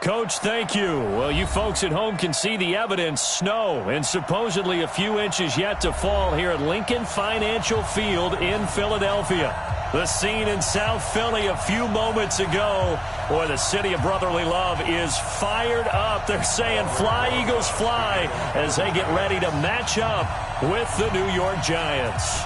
Coach, thank you. Well, you folks at home can see the evidence. Snow and supposedly a few inches yet to fall here at Lincoln Financial Field in Philadelphia. The scene in South Philly a few moments ago. Boy, the city of brotherly love is fired up. They're saying fly, Eagles, fly, as they get ready to match up with the New York Giants.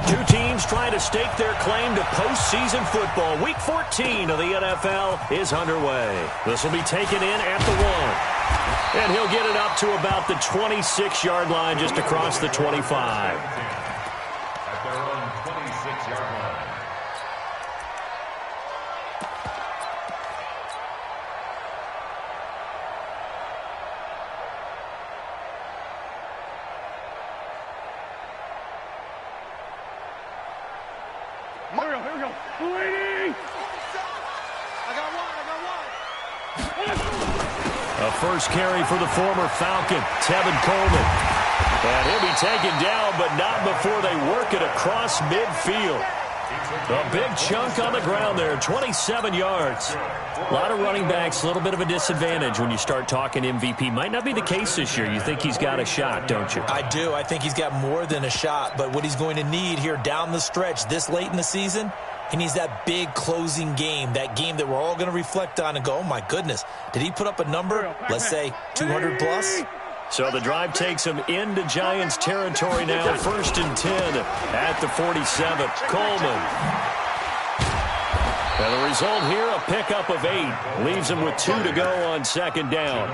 Two teams trying to stake their claim to postseason football. Week 14 of the NFL is underway. This will be taken in at the 1. And he'll get it up to about the 26-yard line, just across the 25. At their own 26-yard line. Here we go. Waiting. I got one. A first carry for the former Falcon, Tevin Coleman. And he'll be taken down, but not before they work it across midfield. A big chunk on the ground there, 27 yards. A lot of running backs, a little bit of a disadvantage when you start talking MVP. Might not be the case this year. You think he's got a shot, don't you? I do. I think he's got more than a shot. But what he's going to need here down the stretch this late in the season, he needs that big closing game, that game that we're all going to reflect on and go, oh, my goodness, did he put up a number, let's say, 200 plus? So the drive takes him into Giants territory now. 1st and 10 at the 47. Coleman. And the result here, a pickup of 8. Leaves him with 2 to go on 2nd down.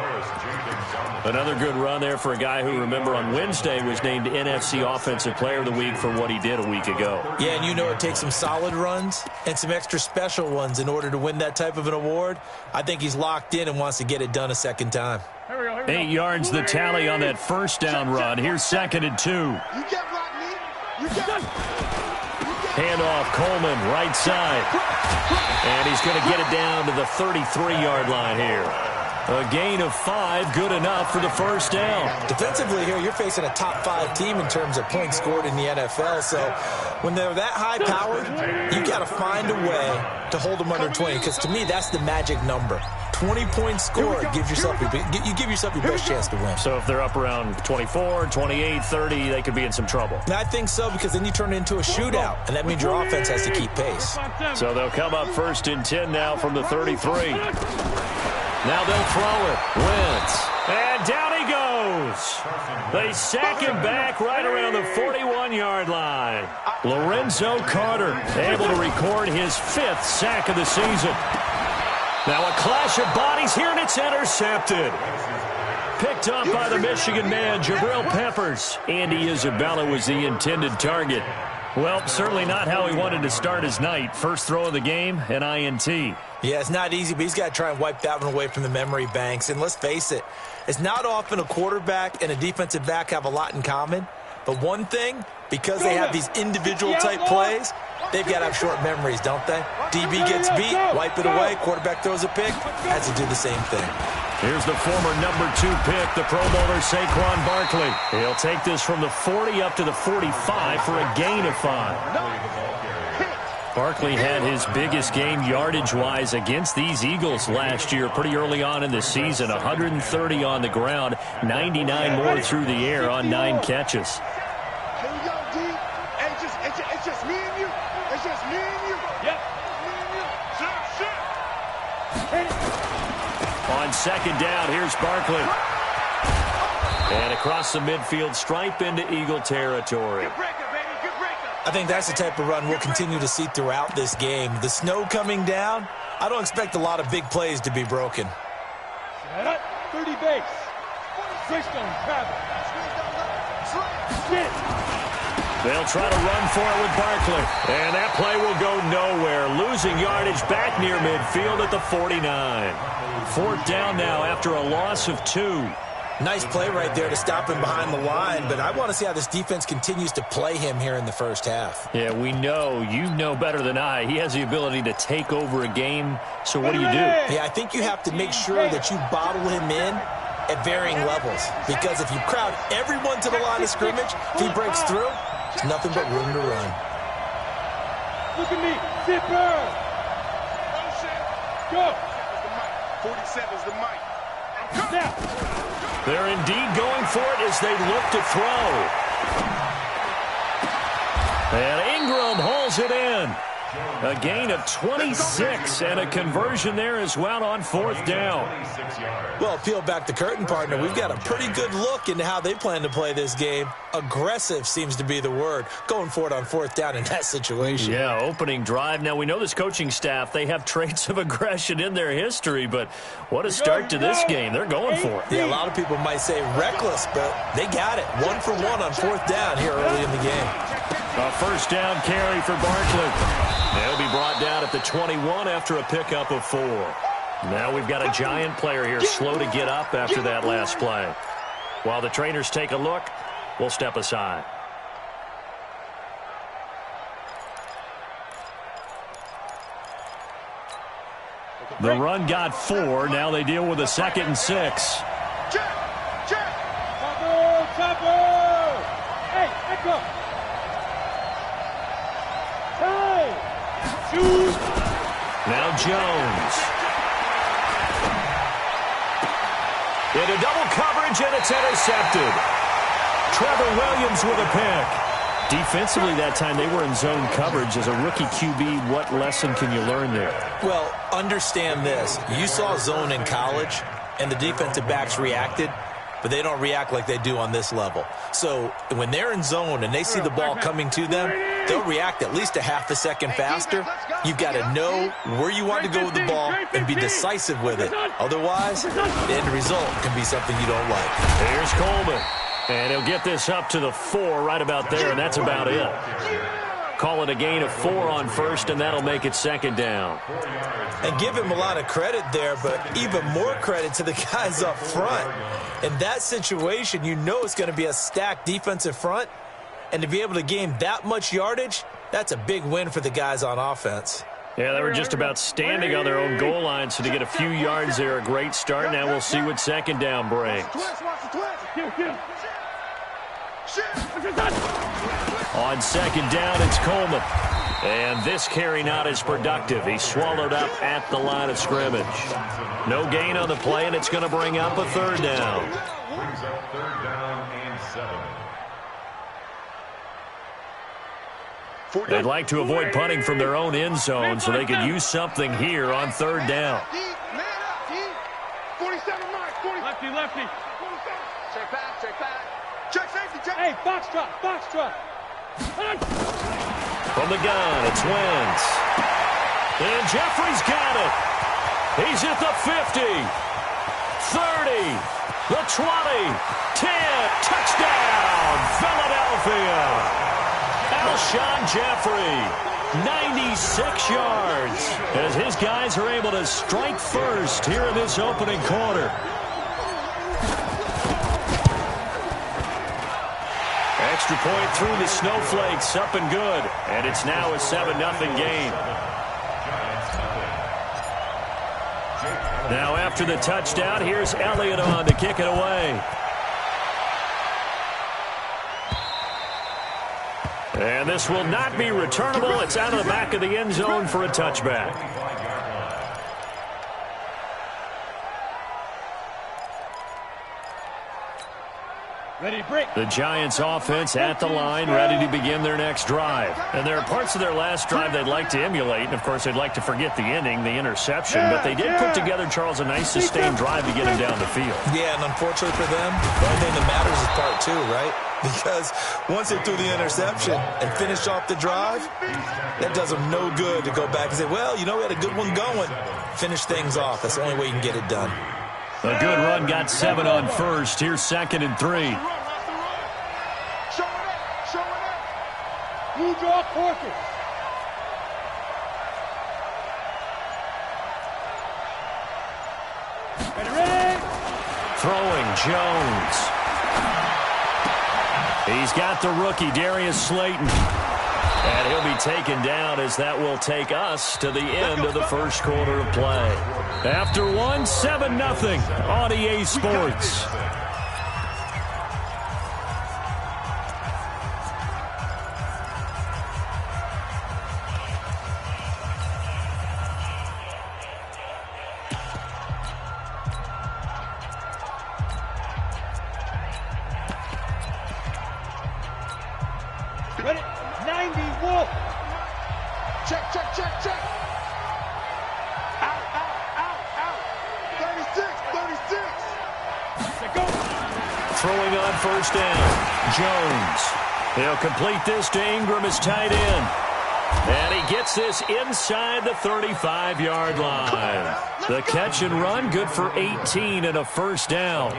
Another good run there for a guy who, remember, on Wednesday was named NFC Offensive Player of the Week for what he did a week ago. Yeah, and you know it takes some solid runs and some extra special ones in order to win that type of an award. I think he's locked in and wants to get it done a second time. 8 yards the tally on that first down run. Here's 2nd and 2. You get Rodney. You get. Handoff, Coleman, right side. And he's going to get it down to the 33-yard line here. A gain of 5, good enough for the first down. Defensively here, you're facing a top 5 team in terms of points scored in the NFL. So when they're that high-powered, you got to find a way to hold them under 20. Because to me, that's the magic number. 20 points scored, you give yourself your best chance to win. So if they're up around 24, 28, 30, they could be in some trouble. And I think so, because then you turn it into a shootout, and that means your offense has to keep pace. So they'll come up 1st and 10 now from the 33. Now they'll throw it. Wentz. And down he goes. They sack him back right around the 41-yard line. Lorenzo Carter able to record his 5th sack of the season. Now a clash of bodies here, and it's intercepted. Picked up by the Michigan man, Jabril Peppers. Andy Isabella was the intended target. Well, certainly not how he wanted to start his night. First throw of the game, an INT. Yeah, it's not easy, but he's got to try and wipe that one away from the memory banks. And let's face it, it's not often a quarterback and a defensive back have a lot in common. But one thing, because they have these individual type plays, they've got to have short memories, don't they? DB gets beat, wipe it away, quarterback throws a pick, has to do the same thing. Here's the former number 2 pick, the Pro Bowler Saquon Barkley. He'll take this from the 40 up to the 45 for a gain of 5. Barkley had his biggest game yardage-wise against these Eagles last year, pretty early on in the season. 130 on the ground, 99 more through the air on 9 catches. Here we go, D. It's just me and you. It's just me and you. Yep. Me and you. Shit. On 2nd down, here's Barkley. And across the midfield stripe into Eagle territory. Good breaker, baby. Good breaker. I think that's the type of run we'll continue to see throughout this game. The snow coming down, I don't expect a lot of big plays to be broken. Set up. 30 base. 6 don't grab it. Get it. They'll try to run for it with Barkley. And that play will go nowhere. Losing yardage back near midfield at the 49. 4th down now after a loss of 2. Nice play right there to stop him behind the line, but I want to see how this defense continues to play him here in the first half. Yeah, we know. You know better than I. He has the ability to take over a game. So what do you do? Yeah, I think you have to make sure that you bottle him in at varying levels. Because if you crowd everyone to the line of scrimmage, if he breaks through, there's nothing but room to run. Look at me. Zipper. Go. 47's the mic. They're indeed going for it as they look to throw. And Ingram hauls it in. A gain of 26 and a conversion there as well on 4th down. Well, peel back the curtain, partner. We've got a pretty good look into how they plan to play this game. Aggressive seems to be the word. Going for it on 4th down in that situation. Yeah, opening drive. Now, we know this coaching staff, they have traits of aggression in their history, but what a start to this game. They're going for it. Yeah, a lot of people might say reckless, but they got it. 1 for 1 on 4th down here early in the game. A 1st down carry for Barkley. They'll be brought down at the 21 after a pickup of 4. Now we've got a giant player here slow to get up after that last play. While the trainers take a look, we'll step aside. The run got 4. Now they deal with a 2nd and 6. Chopper! Hey, let go! Now Jones. Into double coverage, and it's intercepted. Trevor Williams with a pick. Defensively that time, they were in zone coverage. As a rookie QB, what lesson can you learn there? Well, understand this. You saw zone in college, and the defensive backs reacted, but they don't react like they do on this level. So when they're in zone and they see the ball coming to them, they'll react at least a half a second faster. You've got to know where you want to go with the ball and be decisive with it. Otherwise, the end result can be something you don't like. Here's Coleman. And he'll get this up to the 4 right about there, and that's about it. Call it a gain of 4 on 1st, and that'll make it 2nd down. And give him a lot of credit there, but even more credit to the guys up front. In that situation, you know it's going to be a stacked defensive front. And to be able to gain that much yardage, that's a big win for the guys on offense. Yeah, they were just about standing on their own goal line, so to get a few yards there, a great start. Now we'll see what 2nd down brings. On 2nd down, it's Coleman. And this carry not as productive. He's swallowed up at the line of scrimmage. No gain on the play, and it's going to bring up a 3rd down. Brings up 3rd down and 7. They'd like to avoid punting from their own end zone, so they could use something here on 3rd down. 47 Mike, 40. Lefty. Check back. Check safety, check. Hey, box truck. From the gun, it's Wentz. And Jeffrey's got it. He's at the 50, 30, the 20, 10, touchdown, Philadelphia. Alshon Jeffrey, 96 yards, as his guys are able to strike first here in this opening quarter. Extra point through the snowflakes, up and good. And it's now a 7-0 game. Now after the touchdown, here's Elliott on to kick it away. And this will not be returnable. It's out of the back of the end zone for a touchback. Ready, break. The Giants offense at the line, ready to begin their next drive. And there are parts of their last drive they'd like to emulate. And, of course, they'd like to forget the ending, the interception. But they did put together, Charles, a nice sustained drive to get him down the field. Yeah, and unfortunately for them, the only thing that matters is part 2, right? Because once they threw the interception and finished off the drive, that does them no good to go back and say, well, you know, we had a good one going. Finish things off. That's the only way you can get it done. A good run got 7 on 1st. Here's 2nd and 3. Show it up. Blue draw quarter. Ready. Throwing Jones. He's got the rookie, Darius Slayton. And he'll be taken down as that will take us to the end of the first quarter of play. After 7-0 on EA Sports. throwing on first down. Jones. He'll complete this to Ingram as tight end. And he gets this inside the 35-yard line. The catch and run, good for 18 and a first down.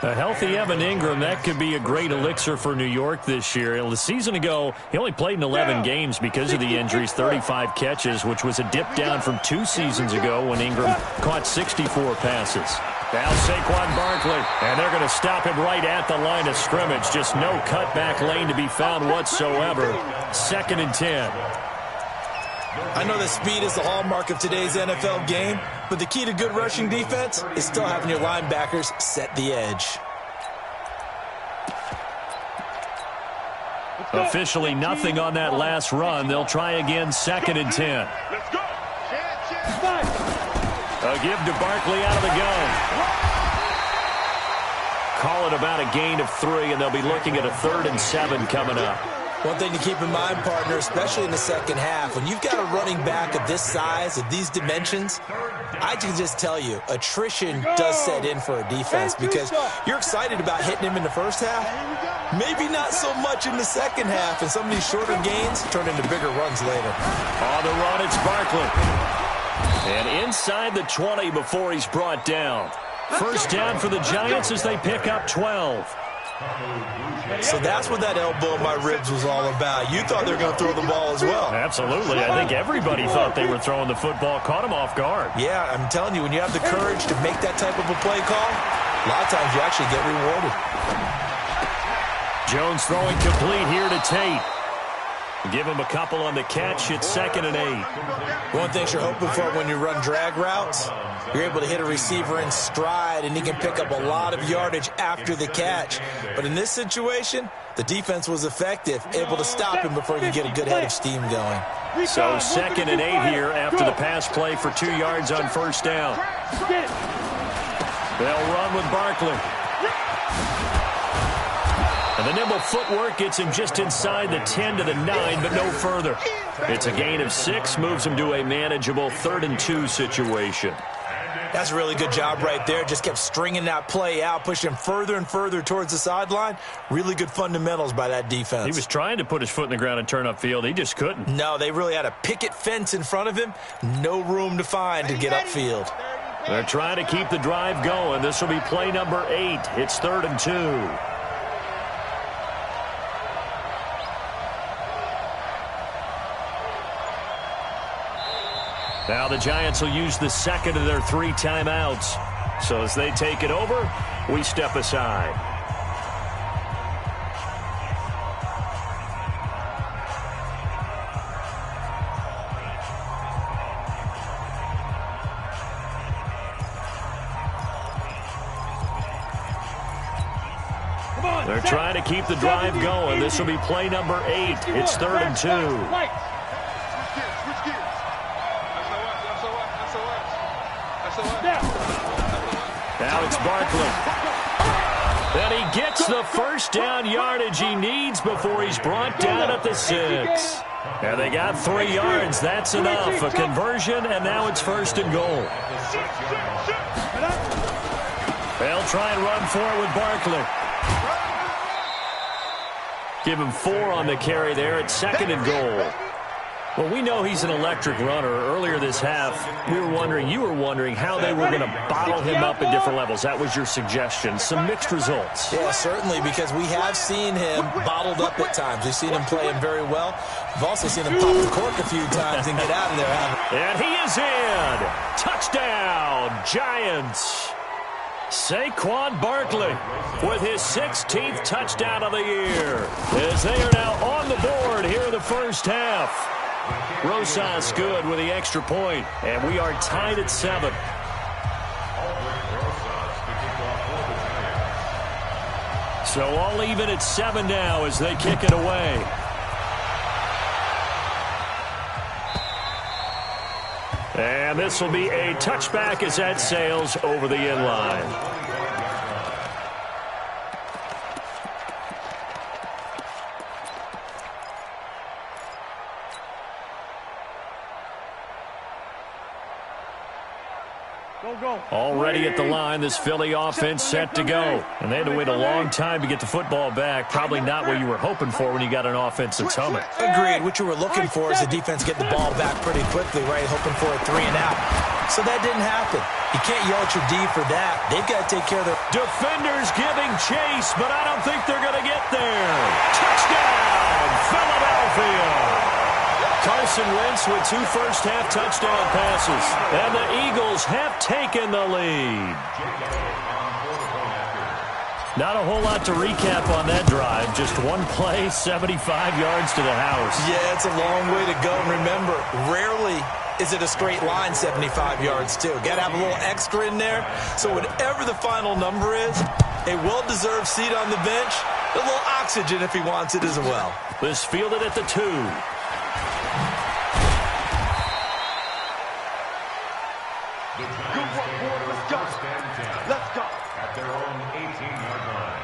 A healthy Evan Ingram, that could be a great elixir for New York this year. The season ago, he only played in 11 games because of the injuries, 35 catches, which was a dip down from 2 seasons ago when Ingram caught 64 passes. Now Saquon Barkley, and they're going to stop him right at the line of scrimmage. Just no cutback lane to be found whatsoever. 2nd and 10. I know that speed is the hallmark of today's NFL game, but the key to good rushing defense is still having your linebackers set the edge. Officially nothing on that last run. They'll try again, 2nd and 10. Let's go. A give to Barkley out of the gun. Call it about a gain of 3, and they'll be looking at a 3rd and 7 coming up. One thing to keep in mind, partner, especially in the second half, when you've got a running back of this size, of these dimensions, I can just tell you, attrition does set in for a defense because you're excited about hitting him in the first half. Maybe not so much in the second half, and some of these shorter gains turn into bigger runs later. On the run, it's Barkley. And inside the 20 before he's brought down. First down for the Giants as they pick up 12. So that's what that elbow in my ribs was all about. You thought they were going to throw the ball as well. Absolutely. I think everybody thought they were throwing the football. Caught him off guard. Yeah, I'm telling you, when you have the courage to make that type of a play call, a lot of times you actually get rewarded. Jones throwing complete here to Tate. Give him a couple on the catch. It's 2nd and 8. One thing you're hoping for when you run drag routes, you're able to hit a receiver in stride, and he can pick up a lot of yardage after the catch. But in this situation, the defense was effective, able to stop him before he could get a good head of steam going. So 2nd and 8 here after the pass play for 2 yards on first down. They'll run with Barkley. And the nimble footwork gets him just inside the 10 to the 9, but no further. It's a gain of 6, moves him to a manageable 3rd and 2 situation. That's a really good job right there. Just kept stringing that play out, pushing him further and further towards the sideline. Really good fundamentals by that defense. He was trying to put his foot in the ground and turn upfield. He just couldn't. No, they really had a picket fence in front of him. No room to find to get upfield. They're trying to keep the drive going. This will be play number 8. It's 3rd and 2. Now the Giants will use the 2nd of their 3 timeouts. So as they take it over, we step aside. They're trying to keep the drive going. This will be play number 8. It's 3rd and 2. Now it's Barkley. And he gets the first down yardage he needs before he's brought down at the 6. And they got 3 yards. That's enough. A conversion, and now it's 1st and goal. They'll try and run for it with Barkley. Give him 4 on the carry there. It's 2nd and goal. Well, we know he's an electric runner. Earlier this half, you were wondering how they were going to bottle him up at different levels. That was your suggestion. Some mixed results. Yeah, certainly, because we have seen him bottled up at times. We've seen him play him very well. We've also seen him pop the cork a few times and get out of there. And he is in. Touchdown, Giants. Saquon Barkley with his 16th touchdown of the year as they are now on the board here in the first half. Rosas good with the extra point, and we are tied at 7. So all even at 7 now as they kick it away. And this will be a touchback as that sails over the end line. Already at the line, this Philly offense set to go. And they had to wait a long time to get the football back. Probably not what you were hoping for when you got an offense that's humming. Agreed. What you were looking for is the defense get the ball back pretty quickly, right? Hoping for a 3 and out. So that didn't happen. You can't yell at your D for that. They've got to take care of their defenders giving chase, but I don't think they're going to get there. Touchdown, Philadelphia. Carson Wentz with 2 first-half touchdown passes. And the Eagles have taken the lead. Not a whole lot to recap on that drive. Just one play, 75 yards to the house. Yeah, it's a long way to go. Remember, rarely is it a straight line 75 yards, too. Got to have a little extra in there. So whatever the final number is, a well-deserved seat on the bench, a little oxygen if he wants it as well. This fielded at the 2. Good work, boy. Let's go. Let's go. At their own 18-yard line.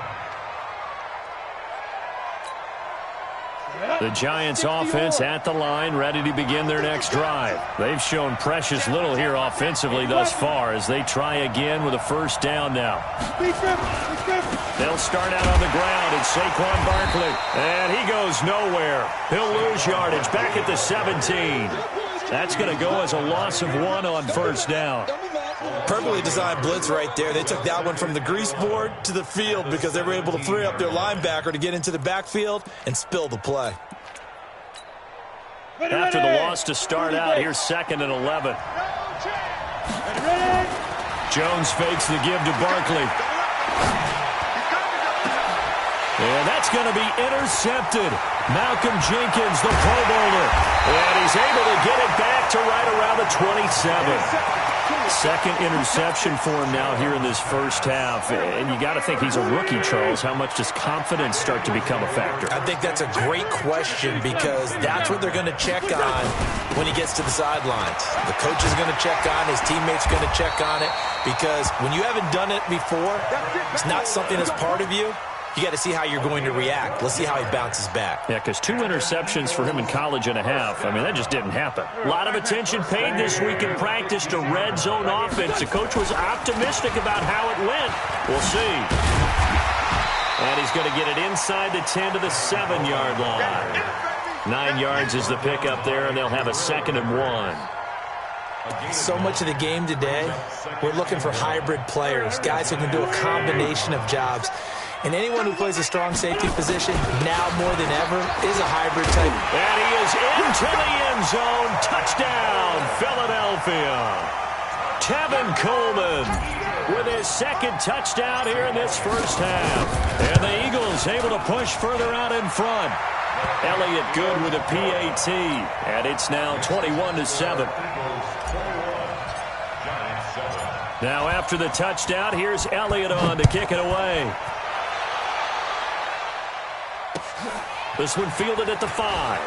The Giants offense at the line, ready to begin their next drive. They've shown precious little here offensively thus far as they try again with a first down now. They'll start out on the ground, and Saquon Barkley. And he goes nowhere. He'll lose yardage back at the 17. That's going to go as a loss of 1 on first down. Perfectly designed blitz right there. They took that one from the grease board to the field because they were able to free up their linebacker to get into the backfield and spill the play. After the loss to start out, here's 2nd and 11. Jones fakes the give to Barkley. And that's going to be intercepted. Malcolm Jenkins, the Pro Bowler. And he's able to get it back to right around the 27. Second interception for him now here in this first half. And you got to think he's a rookie, Charles. How much does confidence start to become a factor? I think that's a great question because that's what they're going to check on when he gets to the sidelines. The coach is going to check on, his teammates are going to check on it because when you haven't done it before, it's not something that's part of you. You got to see how you're going to react. Let's see how he bounces back. Yeah, because 2 interceptions for him in college and a half. I mean, that just didn't happen. A lot of attention paid this week in practice to red zone offense. The coach was optimistic about how it went. We'll see. And he's going to get it inside the 10 to the 7-yard line. 9 yards is the pickup there, and they'll have a 2nd and 1. So much of the game today, we're looking for hybrid players, guys who can do a combination of jobs. And anyone who plays a strong safety position now more than ever is a hybrid type. And he is into the end zone. Touchdown, Philadelphia. Tevin Coleman with his 2nd touchdown here in this first half. And the Eagles able to push further out in front. Elliott good with a PAT. And it's now 21-7. Now after the touchdown, here's Elliott on to kick it away. This one fielded at the 5.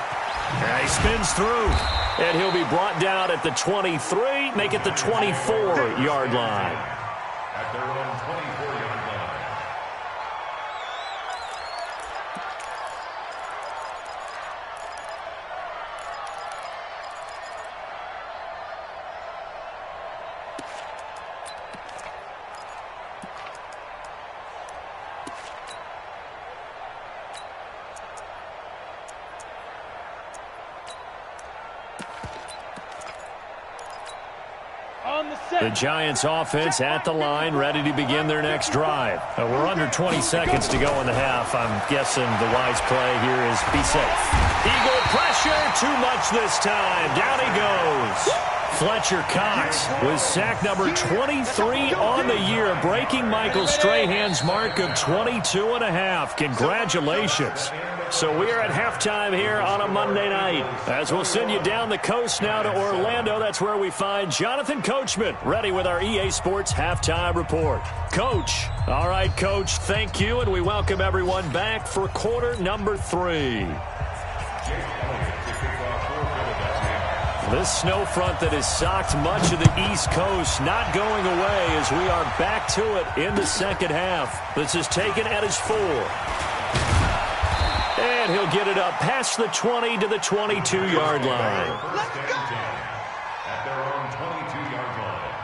And he spins through. And he'll be brought down at the 23, make it the 24-yard line. At their own 24-yard line. The Giants offense at the line, ready to begin their next drive. We're under 20 seconds to go in the half. I'm guessing the wise play here is be safe. Eagle pressure, too much this time. Down he goes. Fletcher Cox with sack number 23 on the year, breaking Michael Strahan's mark of 22.5. Congratulations. So we are at halftime here on a Monday night. As we'll send you down the coast now to Orlando, that's where we find Jonathan Coachman, ready with our EA Sports Halftime Report. Coach. All right, Coach, thank you, and we welcome everyone back for quarter number 3. This snow front that has socked much of the East Coast not going away as we are back to it in the second half. This is taken at his 4. And he'll get it up past the 20 to the 22-yard line. At their own 22-yard line.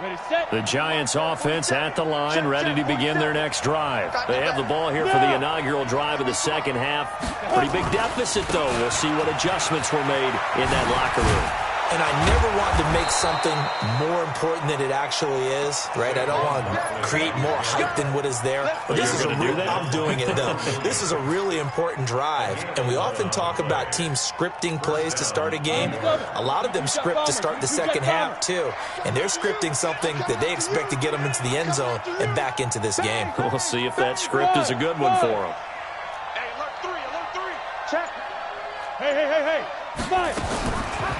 Ready, set. The Giants offense at the line, ready to begin their next drive. They have the ball here for the inaugural drive of the second half. Pretty big deficit, though. We'll see what adjustments were made in that locker room. And I never want to make something more important than it actually is, right? I don't want to create more hype than what is there. But this is I'm doing it, though. This is a really important drive. And we often talk about teams scripting plays to start a game. A lot of them script to start the second half, too. And they're scripting something that they expect to get them into the end zone and back into this game. We'll see if that script is a good one for them. Hey, alert three. Check. Hey. Smile.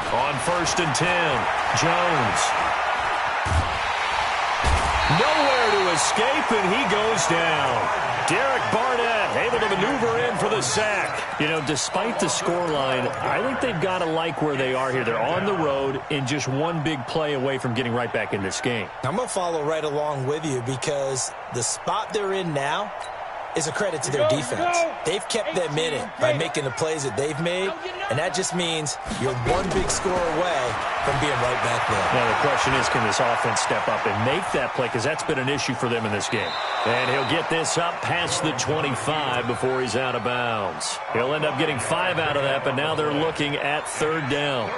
On 1st and 10, Jones. Nowhere to escape, and he goes down. Derek Barnett able to maneuver in for the sack. You know, despite the scoreline, I think they've got to like where they are here. They're on the road and just one big play away from getting right back in this game. I'm going to follow right along with you because the spot they're in now is a credit to their defense. They've kept them in it by making the plays that they've made, and that just means you're one big score away from being right back there. Now, the question is, can this offense step up and make that play? Because that's been an issue for them in this game. And he'll get this up past the 25 before he's out of bounds. He'll end up getting 5 out of that, but now they're looking at 3rd down.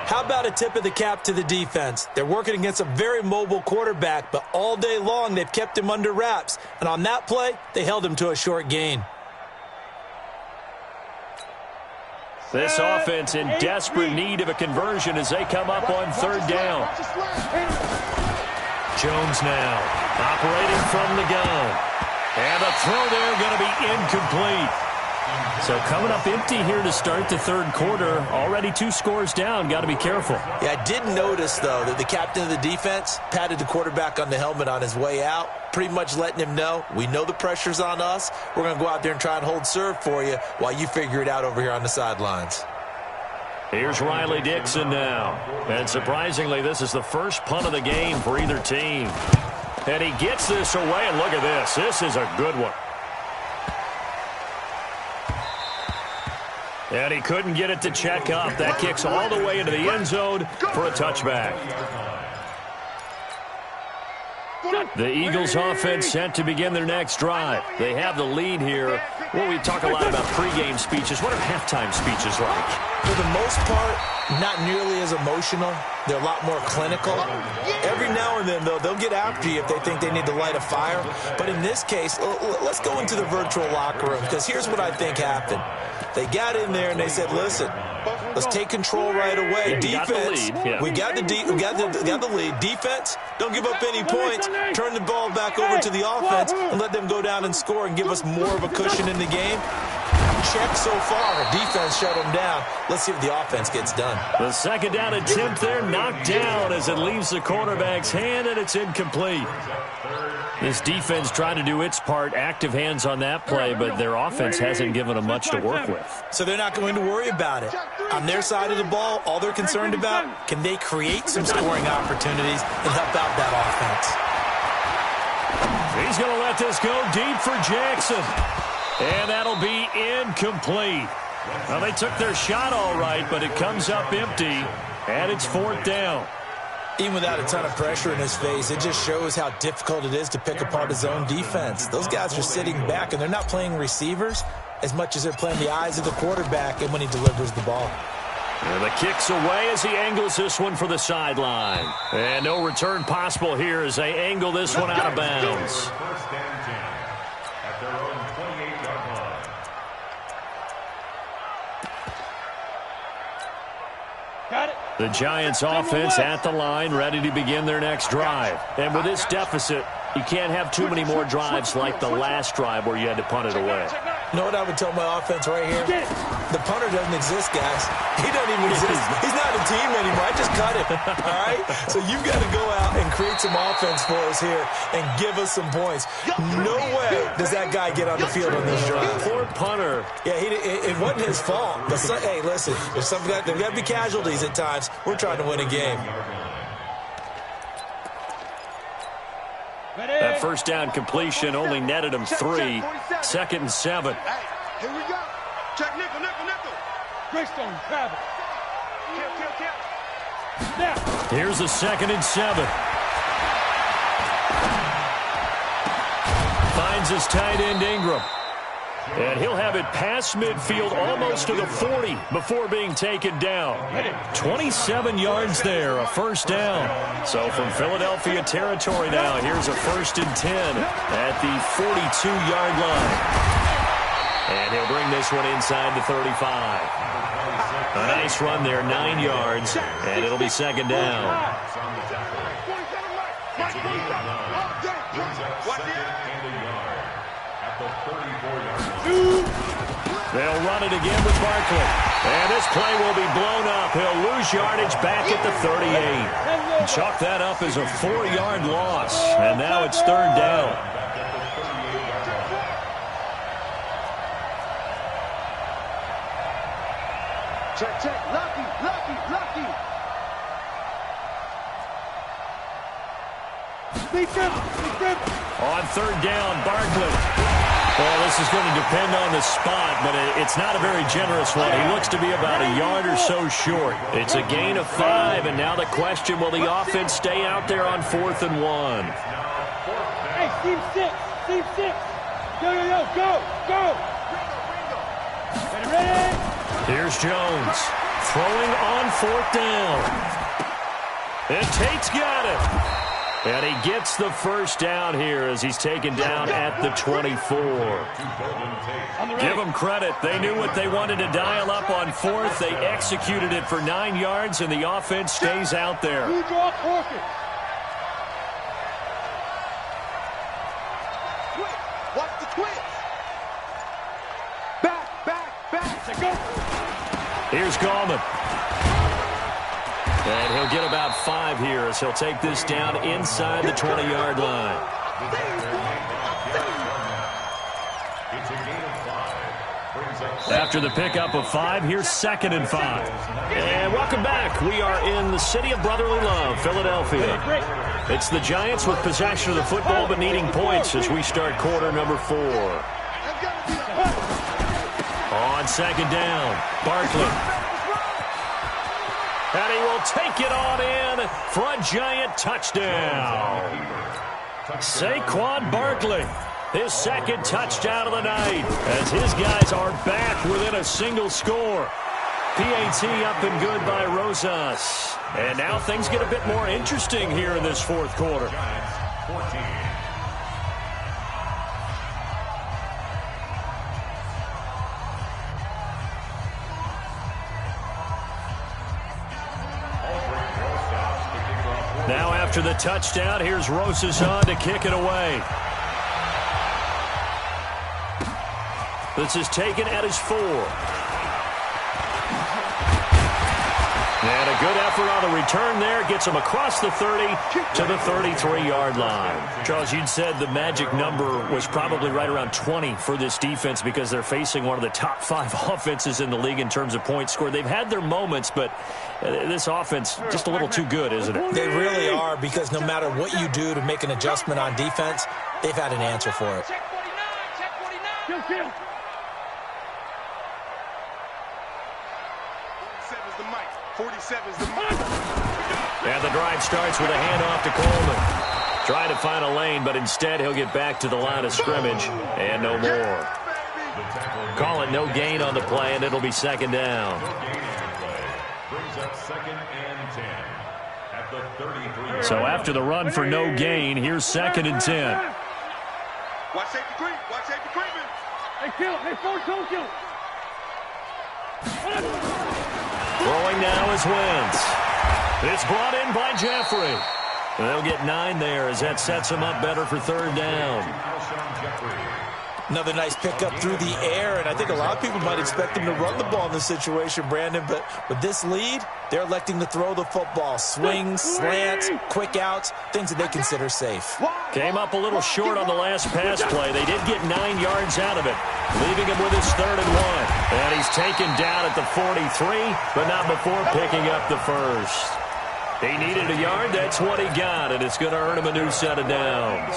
How about a tip of the cap to the defense? They're working against a very mobile quarterback, but all day long they've kept him under wraps. And on that play, they held him to a short gain. This offense in desperate need of a conversion as they come up on 3rd down. Jones now operating from the gun. And the throw there going to be incomplete. So coming up empty here to start the 3rd quarter. Already 2 scores down. Got to be careful. Yeah, I did notice, though, that the captain of the defense patted the quarterback on the helmet on his way out, pretty much letting him know, we know the pressure's on us. We're going to go out there and try and hold serve for you while you figure it out over here on the sidelines. Here's Riley Dixon now. And surprisingly, this is the first punt of the game for either team. And he gets this away, and look at this. This is a good one. And he couldn't get it to check up. That kicks all the way into the end zone for a touchback. The Eagles offense set to begin their next drive. They have the lead here. Well, we talk a lot about pregame speeches. What are halftime speeches like? For the most part, not nearly as emotional. They're a lot more clinical. Every now and then, though, they'll get after you if they think they need to light a fire. But in this case, let's go into the virtual locker room, because here's what I think happened. They got in there and they said, listen, let's take control right away. Defense, we got the lead. Defense, don't give up any points. Turn the ball back over to the offense and let them go down and score and give us more of a cushion in the game. Check so far. Defense shut them down. Let's see if the offense gets done. The 2nd down attempt there knocked down as it leaves the cornerback's hand, and it's incomplete. This defense tried to do its part, active hands on that play, but their offense hasn't given them much to work with. So they're not going to worry about it. On their side of the ball, all they're concerned about, can they create some scoring opportunities and help out that offense? He's going to let this go deep for Jackson. And that'll be incomplete. Well, they took their shot all right, but it comes up empty, and it's 4th down. Even without a ton of pressure in his face, it just shows how difficult it is to pick apart his own defense. Those guys are sitting back, and they're not playing receivers as much as they're playing the eyes of the quarterback and when he delivers the ball. And the kick's away as he angles this one for the sideline. And no return possible here as they angle this one out of bounds. 1st and 10 at their own 28-yard line. Got it. The Giants offense at the line, ready to begin their next drive. And with this deficit, you can't have too many more drives like the last drive where you had to punt it away. You know what I would tell my offense right here? The punter doesn't exist, guys. He doesn't even exist. He's not a team anymore. I just cut him, all right? So you've got to go out and create some offense for us here and give us some points. No way does that guy get on the field on this drive. Poor punter. Yeah, it wasn't his fault. But hey, listen, there's got to be casualties at times. We're trying to win a game. That 1st down completion only netted him 3. 2nd and 7. Hey, here we go. Check nickel. Greystone, grab it. Kill. Now. Here's the 2nd and 7. finds his tight end Ingram. And he'll have it past midfield almost to the 40 before being taken down. 27 yards there, a first down. So from Philadelphia territory now, here's a 1st and 10 at the 42-yard line. And he'll bring this one inside the 35. A nice run there, 9 yards, and it'll be 2nd down. They'll run it again with Barkley. And this play will be blown up. He'll lose yardage back at the 38. Chalk that up as a 4-yard loss. And now it's 3rd down. Check, check. Lucky, lucky, lucky. On 3rd down, Barkley. Well, this is going to depend on the spot, but it's not a very generous one. He looks to be about a yard or so short. It's a gain of 5, and now the question, will the offense stay out there on 4th and 1? Hey, team 6, team 6. Yo, yo, yo, go, go. Ready, ready. Here's Jones throwing on 4th down. And Tate's got it. And he gets the first down here as he's taken down at the 24. Give them credit. They knew what they wanted to dial up on 4th. They executed it for 9 yards, and the offense stays out there. Watch the twist. Back, back, back. Here's Gallman. And he'll get about 5 here as he'll take this down inside the 20-yard line. After the pickup of 5, here's 2nd and 5. And welcome back. We are in the city of brotherly love, Philadelphia. It's the Giants with possession of the football but needing points as we start quarter number 4. On 2nd down, Barkley. And he will take it on in for a Giant touchdown. Saquon Barkley, his 2nd touchdown of the night, as his guys are back within a single score. PAT up and good by Rosas. And now things get a bit more interesting here in this 4th quarter. Now after the touchdown, here's Rosas on to kick it away. This is taken at his 4. And a good effort on the return there. Gets him across the 30 to the 33-yard line. Charles, you'd said the magic number was probably right around 20 for this defense because they're facing one of the top 5 offenses in the league in terms of points scored. They've had their moments, but this offense just a little too good, isn't it? They really are, because no matter what you do to make an adjustment on defense, they've had an answer for it. Check 49, check 49. 47's the mic. 47's the mic. And the drive starts with a handoff to Coleman. Trying to find a lane, but instead he'll get back to the line of scrimmage and no more. Call it no gain on the play, and it'll be 2nd down. Brings up 2nd and 10 at the 33. So after the run for no gain, here's 2nd and 10. Watch safety creep. Watch safety creeping. Hey, kill him. Hey, forward, don't kill him. Throwing now is Wentz. It's brought in by Jeffrey. They'll get 9 there as that sets him up better for 3rd down. Another nice pickup through the air, and I think a lot of people might expect him to run the ball in this situation, Brandon, but with this lead, they're electing to throw the football. Swings, slants, quick outs, things that they consider safe. Came up a little short on the last pass play. They did get 9 yards out of it, leaving him with his 3rd and 1. And he's taken down at the 43, but not before picking up the first. He needed a yard. That's what he got, and it's going to earn him a new set of downs.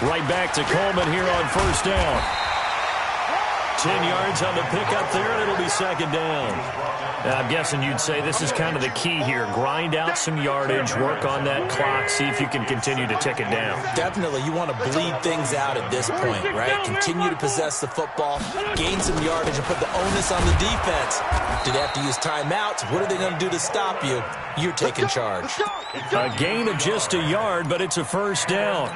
Right back to Coleman here on 1st down. 10 yards on the pickup there, and it'll be 2nd down. I'm guessing you'd say this is kind of the key here. Grind out some yardage, work on that clock, see if you can continue to tick it down. Definitely. You want to bleed things out at this point, right? Continue to possess the football, gain some yardage, and put the onus on the defense. Do they have to use timeouts? What are they going to do to stop you? You're taking charge. A gain of just a yard, but it's a first down.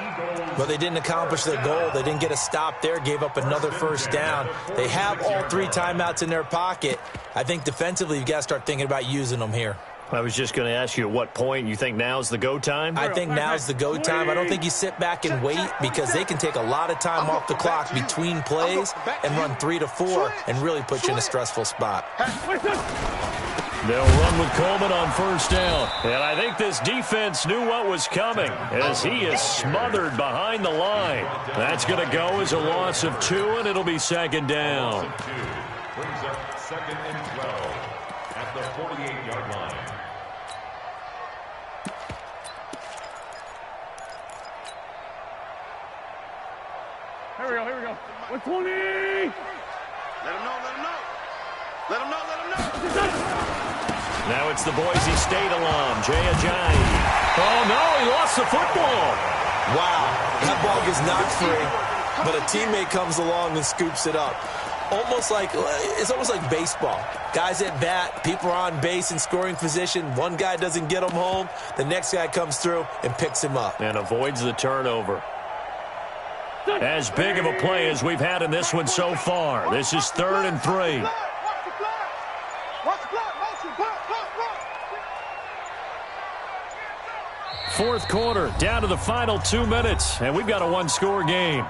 Well, they didn't accomplish their goal. They didn't get a stop there, gave up another first down. They have all 3 timeouts in their pocket. I think defensively you've got to start thinking about using them here. I was just going to ask you at what point you think now's the go time? I think now's the go time. I don't think you sit back and wait because they can take a lot of time off the clock between plays and run 3 to 4 and really put you in a stressful spot. They'll run with Coleman on first down. And I think this defense knew what was coming as he is smothered behind the line. That's going to go as a loss of 2, and it'll be second down. Brings up 2nd and 12 at the 48-yard line. Here we go. 120! Let him know. Let him know. Now it's the Boise State alum, Jay Ajayi. Oh, no, he lost the football. Wow, that ball gets knocked free, but a teammate comes along and scoops it up. It's almost like baseball. Guys at bat, people are on base in scoring position. One guy doesn't get him home. The next guy comes through and picks him up. And avoids the turnover. As big of a play as we've had in this one so far. This is 3rd and 3. Fourth quarter, down to the final 2 minutes, and we've got a 1-score game.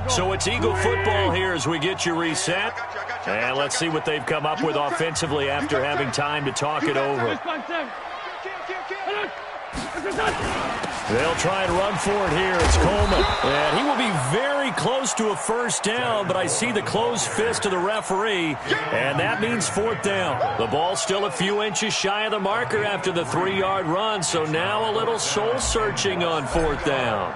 So it's Eagle football here as we get you reset. And let's see what they've come up with offensively after having time to talk it over. They'll try and run for it here. It's Coleman. And he will be very close to a first down, but I see the closed fist of the referee, and that means 4th down. The ball's still a few inches shy of the marker after the 3-yard run, so now a little soul-searching on 4th down.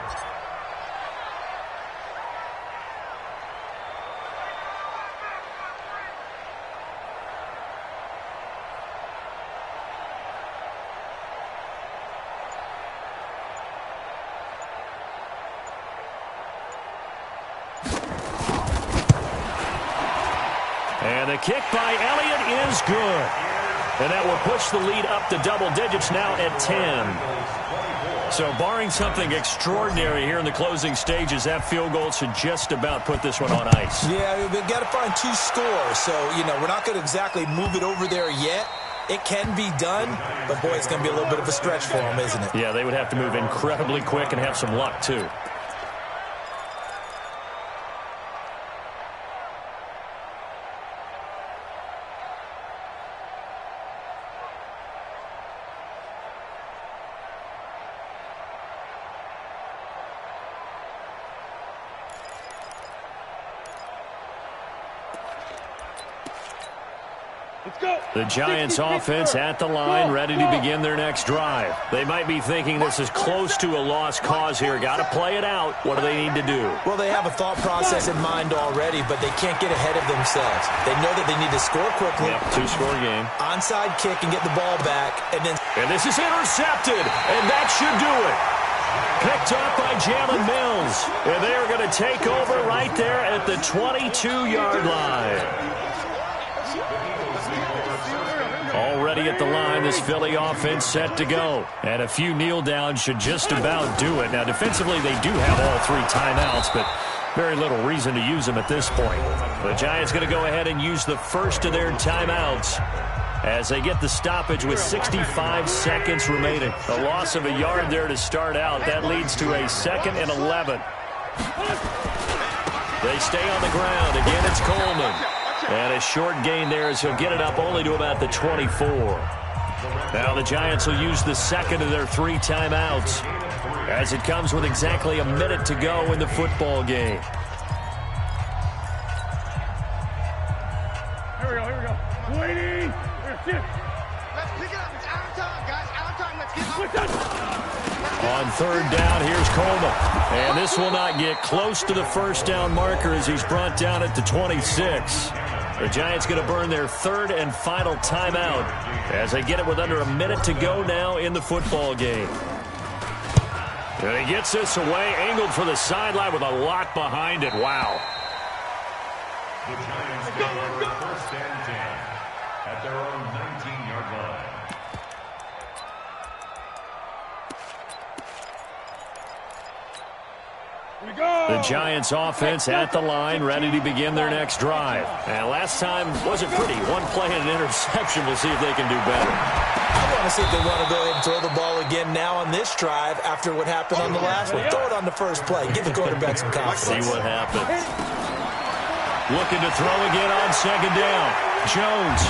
And the kick by Elliott is good. And that will push the lead up to double digits now at 10. So barring something extraordinary here in the closing stages, that field goal should just about put this one on ice. Yeah, we've got to find 2 scores. So, we're not going to exactly move it over there yet. It can be done, but, boy, it's going to be a little bit of a stretch for them, isn't it? Yeah, they would have to move incredibly quick and have some luck, too. The Giants offense at the line, ready to begin their next drive. They might be thinking this is close to a lost cause here. Got to play it out. What do they need to do? Well, they have a thought process in mind already, but they can't get ahead of themselves. They know that they need to score quickly. Yep, 2-score game. Onside kick and get the ball back. And this is intercepted, and that should do it. Picked up by Jalen Mills. And they are going to take over right there at the 22-yard line. Already at the line, this Philly offense set to go. And a few kneel downs should just about do it. Now, defensively, they do have all 3 timeouts, but very little reason to use them at this point. The Giants going to go ahead and use the first of their timeouts as they get the stoppage with 65 seconds remaining. A loss of a yard there to start out. That leads to a 2nd and 11. They stay on the ground. Again, it's Coleman. And a short gain there as he'll get it up only to about the 24. Now the Giants will use the second of their 3 timeouts as it comes with exactly a minute to go in the football game. Here we go. Waiting. Let's pick it up. It's out of time, guys. Out of time. Let's get up. On third down, here's Coleman. And this will not get close to the first down marker as he's brought down at the 26. The Giants going to burn their third and final timeout as they get it with under a minute to go now in the football game. And he gets this away, angled for the sideline with a lot behind it. Wow. The Giants go first and 10 at their own 19-yard line. The Giants offense at the line, ready to begin their next drive. And last time wasn't pretty. One play and an interception. We'll see if they can do better. I want to see if they want to go ahead and throw the ball again now on this drive after what happened on the last one. Throw it on the first play. Give the quarterback some confidence. See what happens. Looking to throw again on second down. Jones.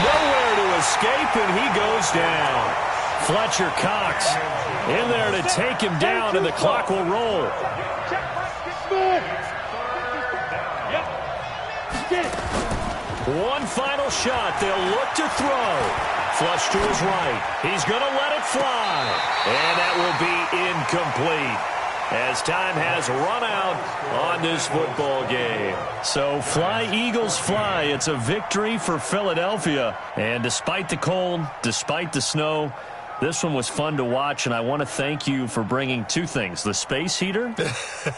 Nowhere to escape, and he goes down. Fletcher Cox in there to take him down, and the clock will roll. One final shot. They'll look to throw. Flush to his right. He's going to let it fly. And that will be incomplete as time has run out on this football game. So fly, Eagles, fly. It's a victory for Philadelphia. And despite the cold, despite the snow, this one was fun to watch, and I want to thank you for bringing two things, the space heater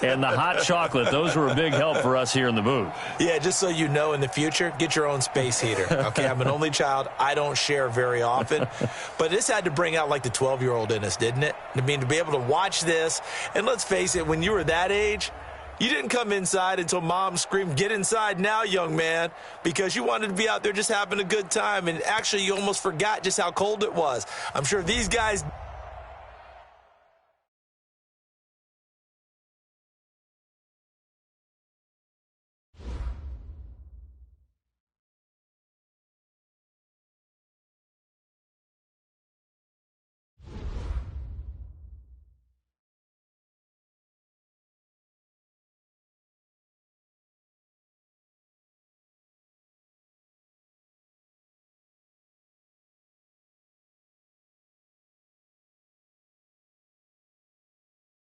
and the hot chocolate. Those were a big help for us here in the booth. Yeah, just so you know, in the future, get your own space heater. Okay, I'm an only child. I don't share very often. But this had to bring out, like, the 12-year-old in us, didn't it? I mean, to be able to watch this, and let's face it, when you were that age, you didn't come inside until Mom screamed, "Get inside now, young man," because you wanted to be out there just having a good time, and actually you almost forgot just how cold it was. I'm sure these guys